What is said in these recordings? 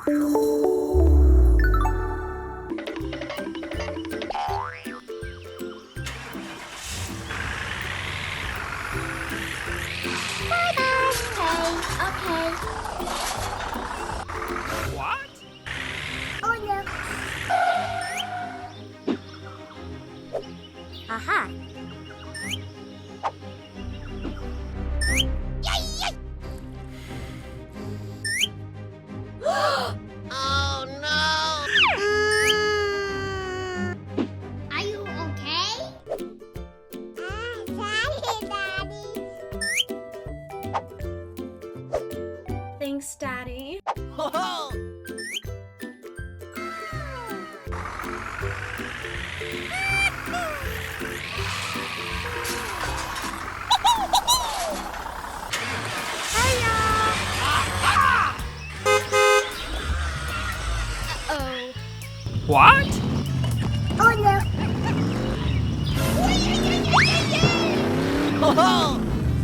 Okay. What? Oh no. Aha. Oh no! Are you okay? Daddy. Thanks, Daddy. Uh-oh. What? Oh no.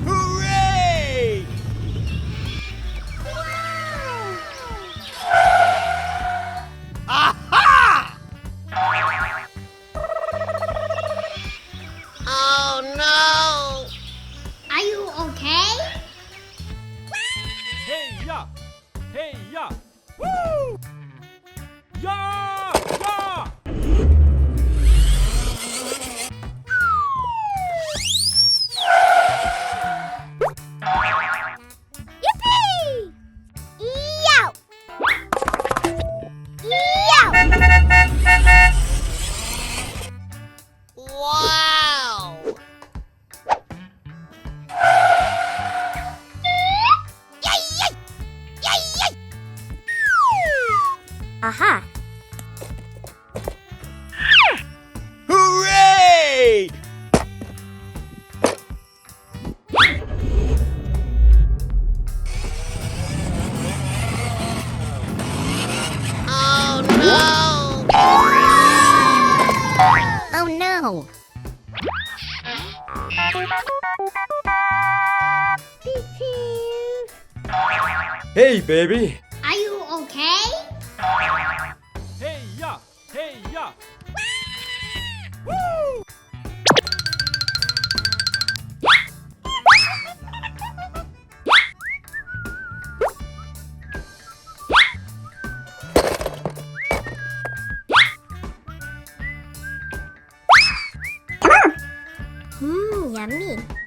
Hooray! Aha! Oh no! Are you okay? Hey ya! Hey ya! Woo! Ya! Ya! Yippee! Yo! Yo! Wow! Yay! Yay! Yay! Yay! Aha. Hooray! Oh no! Oh no. Hey, baby! Are you okay? Hey ya! Hey ya! Yummy.